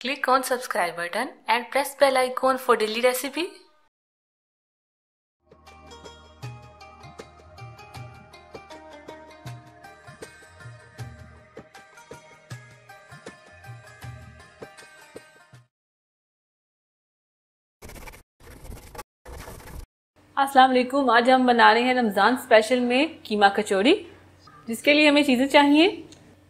Click on subscribe button and press bell icon for daily recipe. अस्सलाम वालेकुम। आज हम बना रहे हैं रमज़ान स्पेशल में कीमा कचौड़ी। जिसके लिए हमें चीज़ें चाहिए,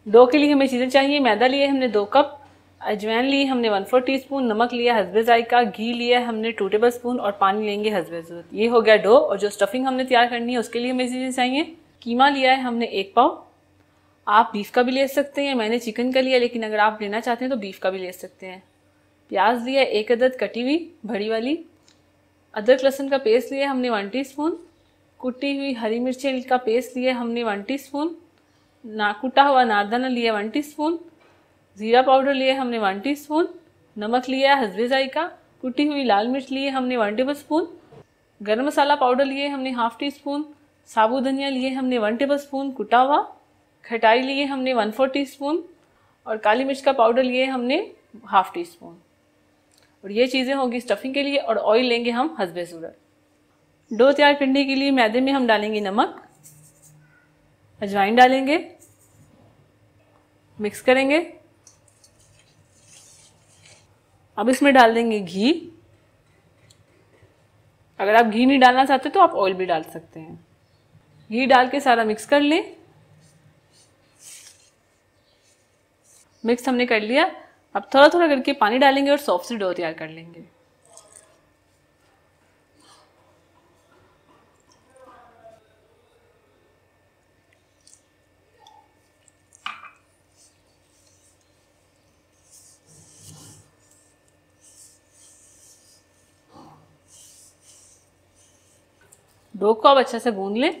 डो के लिए हमें चीज़ें चाहिए। मैदा लिए हमने 2 कप, अजवाइन ली हमने 1/4 टीस्पून, नमक लिया हस्बे जायका, घी लिया हमने 2 टेबल स्पून और पानी लेंगे हस्बे ज़रूरत। ये हो गया डो। और जो स्टफिंग हमने तैयार करनी है उसके लिए हमें चीज़ें चाहिए। कीमा लिया है हमने 1 पाव। आप बीफ का भी ले सकते हैं, मैंने चिकन का लिया, लेकिन अगर आप लेना चाहते हैं तो बीफ का भी ले सकते हैं। प्याज लिया 1 अदद कटी हुई बड़ी वाली। अदरक लहसुन का पेस्ट लिया हमने 1 टीस्पून। कुटी हुई हरी मिर्चें का पेस्ट लिया हमने 1 टीस्पून। कुटा हुआ नारदाना लिया 1 टीस्पून। ज़ीरा पाउडर लिया हमने 1 टीस्पून। नमक लिया हस्बे जायका। कुटी हुई लाल मिर्च लिए हमने 1 टेबल स्पून। गरम मसाला पाउडर लिए हमने हाफ टीस्पून। साबुत धनिया लिए हमने 1 टेबल स्पून कुटा हुआ। खटाई लिए हमने 1/4 टीस्पून और काली मिर्च का पाउडर लिए हमने हाफ टीस्पून। और ये चीज़ें होगी स्टफिंग के लिए। और ऑयल लेंगे हम हस्बे ज़रूरत। डो तैयार करने के लिए मैदे में हम डालेंगे नमक, अजवाइन डालेंगे, मिक्स करेंगे। अब इसमें डाल देंगे घी। अगर आप घी नहीं डालना चाहते तो आप ऑयल भी डाल सकते हैं। घी डाल के सारा मिक्स कर लें। मिक्स हमने कर लिया। अब थोड़ा थोड़ा करके पानी डालेंगे और सॉफ्ट सी डो तैयार कर लेंगे। डो को अब अच्छे से गूंद लें।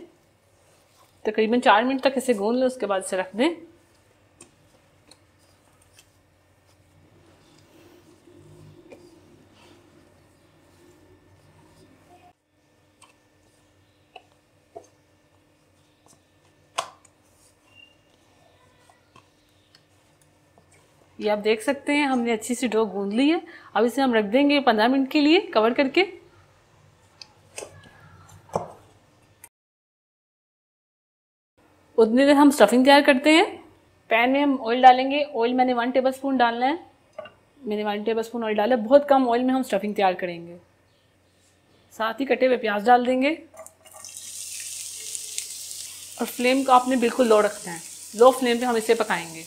तकरीबन 4 मिनट तक इसे गूंद लें, उसके बाद इसे रख दें। ये आप देख सकते हैं हमने अच्छी सी डो गूंद ली है। अब इसे हम रख देंगे 15 मिनट के लिए कवर करके। उतनी देर हम स्टफिंग तैयार करते हैं। पैन में हम ऑयल डालेंगे। ऑयल मैंने 1 टेबल स्पून डालना है। मैंने 1 टेबल स्पून ऑयल डाला है। बहुत कम ऑयल में हम स्टफिंग तैयार करेंगे। साथ ही कटे हुए प्याज डाल देंगे। और फ्लेम को आपने बिल्कुल लो रखना है। लो फ्लेम पे हम इसे पकाएंगे।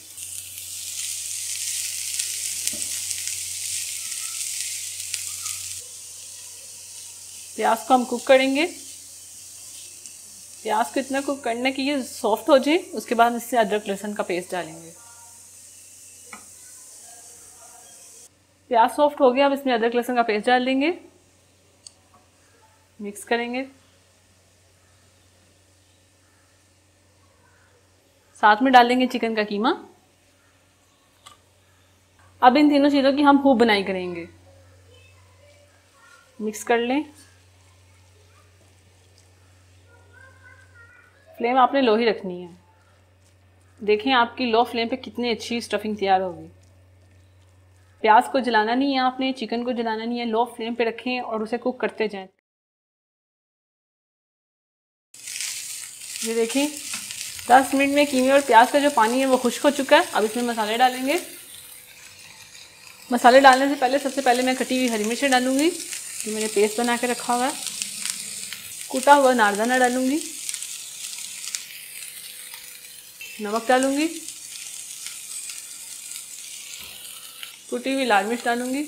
प्याज को हम कुक करेंगे। प्याज को इतना कुक करना कि ये सॉफ्ट हो जाए। उसके बाद इससे अदरक लहसुन का पेस्ट डालेंगे। प्याज सॉफ्ट हो गया। अब इसमें अदरक लहसुन का पेस्ट डाल देंगे। मिक्स करेंगे। साथ में डालेंगे चिकन का कीमा। अब इन तीनों चीज़ों की हम खूब बनाई करेंगे। मिक्स कर लें। फ्लेम आपने लो ही रखनी है। देखें आपकी लो फ्लेम पे कितनी अच्छी स्टफिंग तैयार होगी। प्याज को जलाना नहीं है आपने, चिकन को जलाना नहीं है। लो फ्लेम पे रखें और उसे कुक करते जाएं। ये देखिए 10 मिनट में कीमे और प्याज का जो पानी है वो खुश्क हो चुका है। अब इसमें मसाले डालेंगे। मसाले डालने से पहले सबसे पहले मैं कटी हुई हरी मिर्चें डालूंगी, जो मैंने पेस्ट बना के रखा हुआ है। कूटा हुआ नारदाना डालूंगी। नमक डालूंगी। कुटी हुई लाल मिर्च डालूंगी।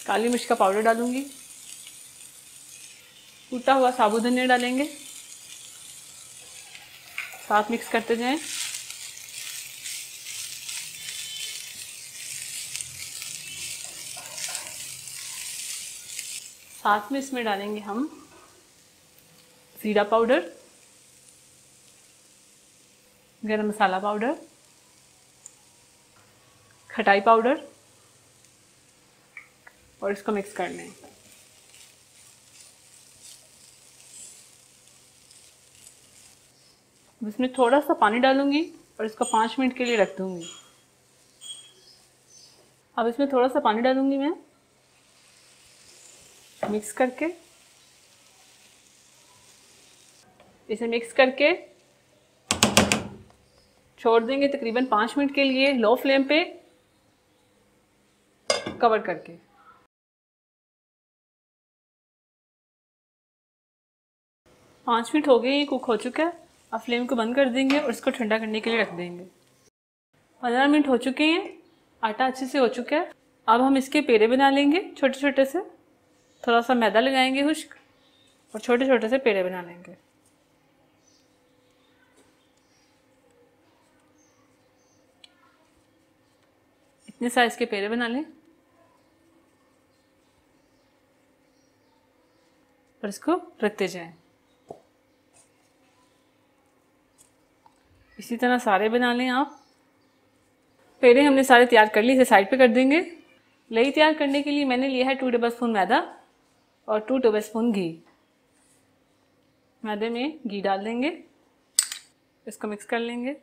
काली मिर्च का पाउडर डालूंगी। कूटा हुआ साबुत धनिया डालेंगे। साथ मिक्स करते जाएं। साथ में इसमें डालेंगे हम ज़ीरा पाउडर, गरम मसाला पाउडर, खटाई पाउडर और इसको मिक्स कर लें। इसमें थोड़ा सा पानी डालूंगी और इसको 5 मिनट के लिए रख दूंगी। अब इसमें थोड़ा सा पानी डालूंगी मैं, मिक्स करके। इसे मिक्स करके छोड़ देंगे तकरीबन 5 मिनट के लिए लो फ्लेम पे कवर करके। पाँच मिनट हो गए, ये कुक हो चुका है। अब फ्लेम को बंद कर देंगे और इसको ठंडा करने के लिए रख देंगे। 15 मिनट हो चुके हैं, आटा अच्छे से हो चुका है। अब हम इसके पेड़े बना लेंगे छोटे छोटे से। थोड़ा सा मैदा लगाएंगे खुश्क और छोटे छोटे से पेड़े बना लेंगे। इतने साइज के पेड़े बना लें और इसको रखते जाएं। इसी तरह सारे बना लें आप। पेड़े हमने सारे तैयार कर लिए, इसे साइड पे कर देंगे। लई तैयार करने के लिए मैंने लिया है 2 टेबलस्पून मैदा और 2 टेबलस्पून घी। मैदे में घी डाल देंगे, इसको मिक्स कर लेंगे।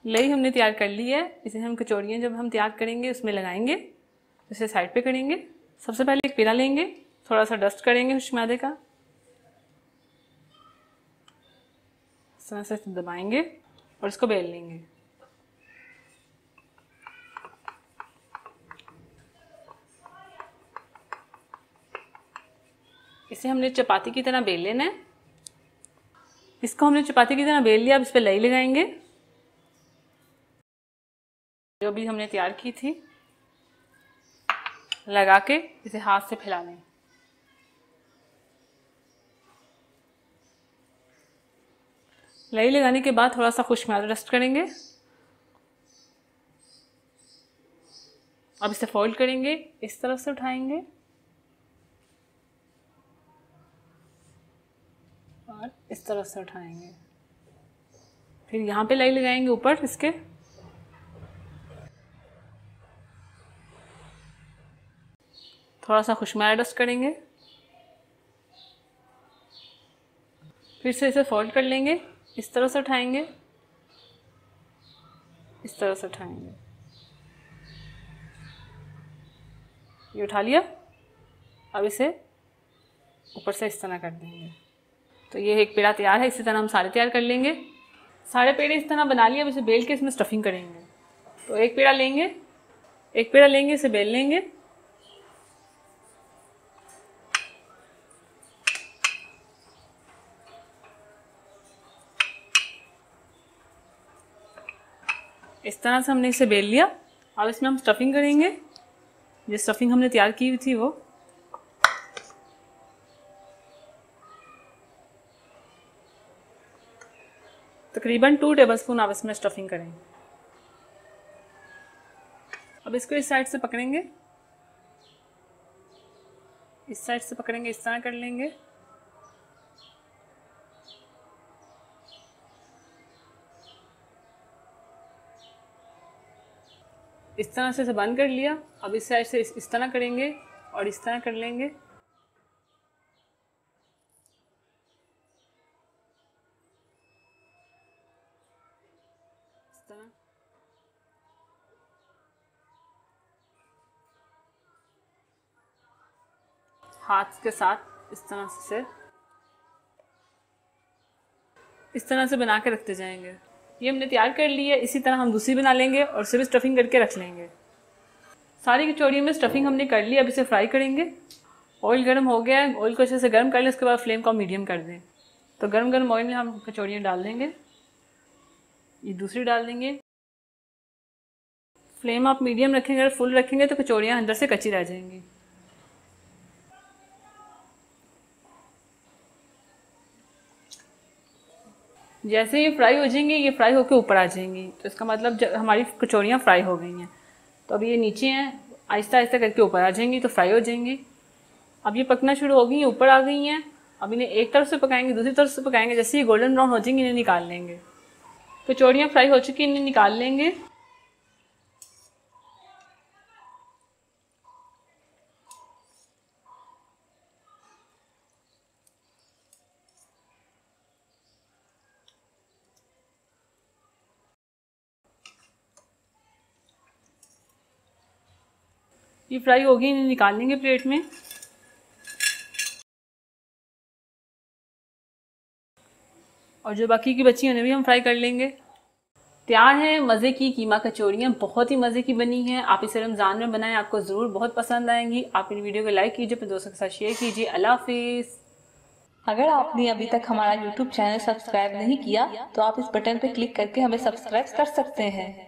लई हमने तैयार कर ली है, इसे हम कचौड़ियाँ जब हम तैयार करेंगे उसमें लगाएंगे। इसे साइड पे करेंगे। सबसे पहले एक पेड़ा लेंगे, थोड़ा सा डस्ट करेंगे उस मैदे का, इस तरह से दबाएंगे और इसको बेल लेंगे। इसे हमने चपाती की तरह बेल लेना है। इसको हमने चपाती की तरह बेल लिया। अब इस पर लई लगाएंगे जो भी हमने तैयार की थी, लगा के इसे हाथ से फैला लें। लई लगाने के बाद थोड़ा सा खुश्क मैदा डस्ट करेंगे। अब इसे फोल्ड करेंगे, इस तरफ से उठाएंगे और इस तरफ से उठाएंगे। फिर यहाँ पे लई लगाएंगे ऊपर इसके। थोड़ा सा खुश्क मैदा डस्ट करेंगे। फिर से इसे फोल्ड कर लेंगे, इस तरह से उठाएंगे, इस तरह से उठाएंगे। ये उठा लिया। अब इसे ऊपर से इस तरह कर देंगे। तो ये एक पेड़ा तैयार है। इसी तरह हम सारे तैयार कर लेंगे। सारे पेड़े इस तरह बना लिए। अब इसे बेल के इसमें स्टफिंग करेंगे। तो एक पेड़ा लेंगे, इसे बेल लेंगे। इस तरह से हमने इसे बेल लिया। अब इसमें हम स्टफिंग करेंगे। जो स्टफिंग हमने तैयार की हुई थी वो तकरीबन 2 टेबलस्पून आप इसमें स्टफिंग करेंगे। अब इसको इस साइड से पकड़ेंगे, इस साइड से पकड़ेंगे, इस तरह कर लेंगे। इस तरह से इसे बंद कर लिया। अब इस साइड से इस तरह करेंगे और इस तरह कर लेंगे। इस तरह हाथ के साथ इस तरह से बना के रखते जाएंगे। ये हमने तैयार कर ली है। इसी तरह हम दूसरी बना लेंगे और उसे भी स्टफिंग करके रख लेंगे। सारी कचौड़ियों में स्टफिंग हमने कर ली। अब इसे फ्राई करेंगे। ऑयल गर्म हो गया है, ऑयल को अच्छे से गर्म कर लें। उसके बाद फ्लेम को मीडियम कर दें। तो गर्म गर्म ऑयल में हम कचौड़ियाँ डाल देंगे। ये दूसरी डाल देंगे। फ्लेम आप मीडियम रखेंगे, अगर फुल रखेंगे तो कचौड़ियाँ अंदर से कच्ची रह जाएंगी। जैसे ये फ्राई हो जाएंगी, ये फ्राई होकर ऊपर आ जाएंगी, तो इसका मतलब हमारी कचौड़ियाँ फ्राई हो गई हैं। तो अब ये नीचे हैं, आहिस्ता आहिस्ता करके ऊपर आ जाएंगी तो फ्राई हो जाएंगी। अब ये पकना शुरू हो गई हैं, ऊपर आ गई हैं। अब इन्हें एक तरफ से पकाएंगे, दूसरी तरफ से पकाएंगे। जैसे ये गोल्डन ब्राउन हो जाएंगी, इन्हें निकाल लेंगे। कचौड़ियाँ फ्राई हो चुकी हैं, इन्हें निकाल लेंगे। ये फ्राई होगी, इन्हें निकाल लेंगे प्लेट में। और जो बाकी की बची उन्हें भी हम फ्राई कर लेंगे। तैयार है मज़े की कीमा कचौड़ियाँ, बहुत ही मज़े की बनी हैं। आप इसे रमज़ान में बनाएं, आपको ज़रूर बहुत पसंद आएंगी। आप इन वीडियो को लाइक कीजिए, अपने दोस्तों के साथ शेयर कीजिए। अल्लाह हाफिज़। अगर आपने अभी तक हमारा YouTube चैनल सब्सक्राइब नहीं किया तो आप इस बटन पर क्लिक करके हमें सब्सक्राइब कर सकते हैं।